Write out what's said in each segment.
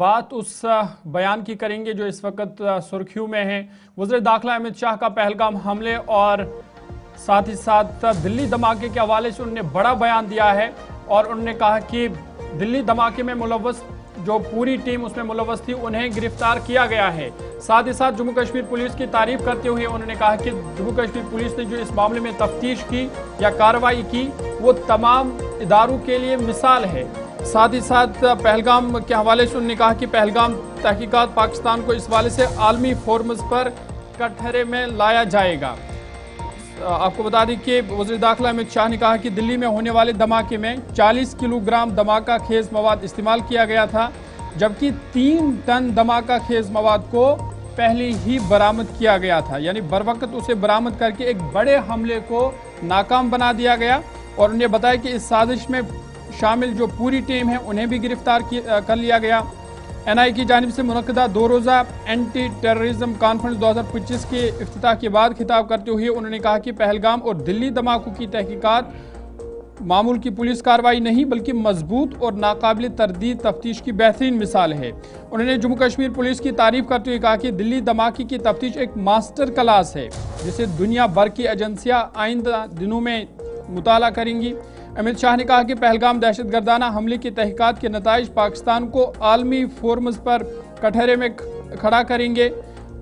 बात उस बयान की करेंगे जो इस वक्त सुर्खियों में है। वज़ीर दाखिला अमित शाह का पहलगाम हमले और साथ ही साथ दिल्ली धमाके के हवाले से उन्होंने बड़ा बयान दिया है और उन्होंने कहा कि दिल्ली धमाके में मुलव्वस जो पूरी टीम उसमें मुलव्वस थी उन्हें गिरफ्तार किया गया है। साथ ही साथ जम्मू कश्मीर पुलिस की तारीफ करते हुए उन्होंने कहा कि जम्मू कश्मीर पुलिस ने जो इस मामले में तफ्तीश की या कार्रवाई की वो तमाम इदारों के लिए मिसाल है। साथ ही साथ पहलगाम के हवाले से उन्होंने कहा कि पहलगाम तहकीकात पाकिस्तान को इस वाले से आलमी फोरम्स पर कटघरे में लाया जाएगा। आपको बता दें कि वज़ीर दाखिला अमित शाह ने कहा कि दिल्ली में होने वाले धमाके में 40 किलोग्राम धमाका खेज मवाद इस्तेमाल किया गया था, जबकि 3 टन धमाका खेज मवाद को पहले ही बरामद किया गया था। यानी बरवक्त उसे बरामद करके एक बड़े हमले को नाकाम बना दिया गया। और उन्हें बताया कि इस साजिश में शामिल जो पूरी टीम है उन्हें भी गिरफ्तार कर लिया गया। एनआई की जानिब से मुनक्किदा 2 रोज़ा एंटी टेररिज्म कॉन्फ्रेंस 2025 के इफ्तिताह के बाद खिताब करते हुए उन्होंने कहा कि पहलगाम और दिल्ली धमाकों की तहकीकात मामूल की पुलिस कार्रवाई नहीं बल्कि मजबूत और नाकाबिल तरदीद तफ्तीश की बेहतरीन मिसाल है। उन्होंने जम्मू कश्मीर पुलिस की तारीफ करते हुए कहा कि दिल्ली धमाके की तफ्तीश एक मास्टर क्लास है जिसे दुनिया भर की एजेंसियां आइंदा दिनों में मुताला करेंगी। अमित शाह ने कहा कि पहलगाम दहशतगर्दाना हमले की तहकीकात के नताइज पाकिस्तान को आलमी फोरम्स पर कटघरे में खड़ा करेंगे।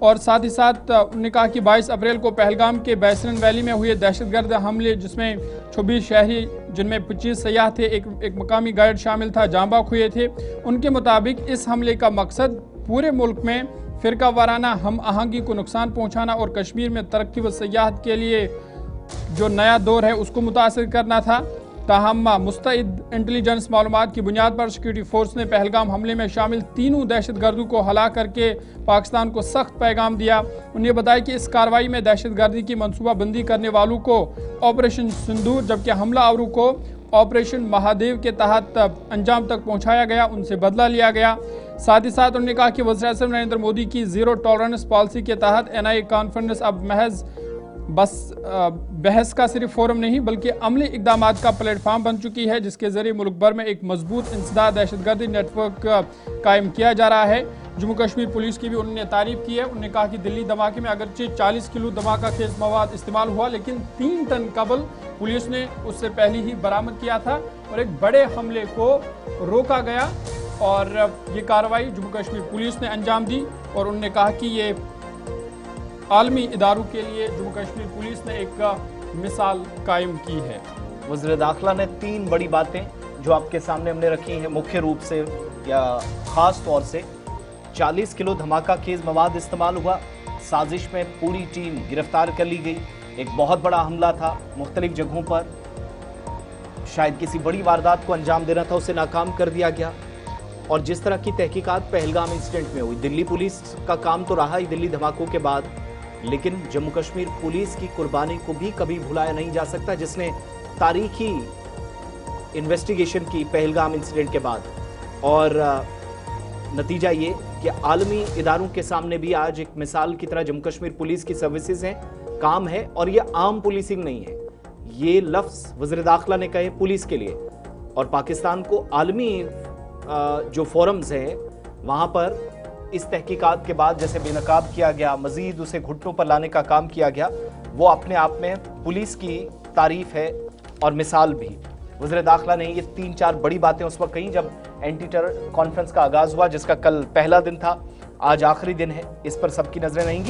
और साथ ही साथ उन्होंने कहा कि 22 अप्रैल को पहलगाम के बैसरन वैली में हुए दहशतगर्द हमले जिसमें 26 शहरी जिनमें 25 सयाह थे, एक मकामी गाइड शामिल था, जाँ बाख हुए थे। उनके मुताबिक इस हमले का मकसद पूरे मुल्क में फ़िरका वाराना हम आहंगी को नुकसान पहुँचाना और कश्मीर में तरक्की व सयाहत के लिए जो नया दौर है उसको मुतासर करना था। ताहम मुस्तैद इंटेलिजेंस मालूमात की बुनियाद पर सिक्योरिटी फोर्स ने पहलगाम हमले में शामिल तीनों दहशतगर्दों को हलाक करके पाकिस्तान को सख्त पैगाम दिया। उन्हें बताया कि इस कार्रवाई में दहशतगर्दी की मनसूबाबंदी करने वालों को ऑपरेशन सिंदूर जबकि हमला आवरों को ऑपरेशन महादेव के तहत अंजाम तक पहुँचाया गया, उनसे बदला लिया गया। साथ ही साथ उन्होंने कहा कि वज़ीर-ए-आज़म नरेंद्र मोदी की ज़ीरो टॉलरेंस पॉलिसी के तहत एनआई कॉन्फ्रेंस अब महज बहस का सिर्फ फोरम नहीं बल्कि अमली इक़दामात का प्लेटफार्म बन चुकी है जिसके ज़रिए मुल्क भर में एक मजबूत इंसदाद दहशतगर्दी नेटवर्क कायम किया जा रहा है। जम्मू कश्मीर पुलिस की भी उन्होंने तारीफ की है। उन्होंने कहा कि दिल्ली धमाके में अगरचे 40 किलो धमाका खेज मवाद इस्तेमाल हुआ लेकिन 3 टन कबल पुलिस ने उससे पहले ही बरामद किया था और एक बड़े हमले को रोका गया और ये कार्रवाई जम्मू कश्मीर पुलिस ने अंजाम दी। और उन्होंने कहा कि ये आलमी इदारों के लिए जम्मू कश्मीर पुलिस ने एक मिसाल कायम की है। वज़ीर दाखिला ने 3 बड़ी बातें जो आपके सामने हमने रखी हैं, मुख्य रूप से या ख़ास तौर से 40 किलो धमाका खेज मवाद इस्तेमाल हुआ, साजिश में पूरी टीम गिरफ्तार कर ली गई, एक बहुत बड़ा हमला था, मुख्तलिफ जगहों पर शायद किसी बड़ी वारदात को अंजाम देना था, उसे नाकाम कर दिया गया। और जिस तरह की तहकीकात पहलगाम इंसिडेंट में हुई, दिल्ली पुलिस का काम तो रहा ही दिल्ली धमाकों के बाद, लेकिन जम्मू कश्मीर पुलिस की कुर्बानी को भी कभी भुलाया नहीं जा सकता जिसने तारीखी इन्वेस्टिगेशन की पहलगाम इंसिडेंट के बाद। और नतीजा ये कि आलमी इदारों के सामने भी आज एक मिसाल की तरह जम्मू कश्मीर पुलिस की सर्विसेज हैं, काम है। और ये आम पुलिसिंग नहीं है, ये लफ्ज़ वज़ीर दाखिला ने कहे पुलिस के लिए। और पाकिस्तान को आलमी जो फोरम्स हैं वहाँ पर इस तहकीकात के बाद जैसे बेनकाब किया गया, मजीद उसे घुटनों पर लाने का काम किया गया, वो अपने आप में पुलिस की तारीफ है और मिसाल भी। वज़ीर दाखिला ने ये 3-4 बड़ी बातें उस वक्त कहीं जब एंटी टेरर कॉन्फ्रेंस का आगाज़ हुआ जिसका कल पहला दिन था, आज आखिरी दिन है। इस पर सबकी नजरें रहेंगी।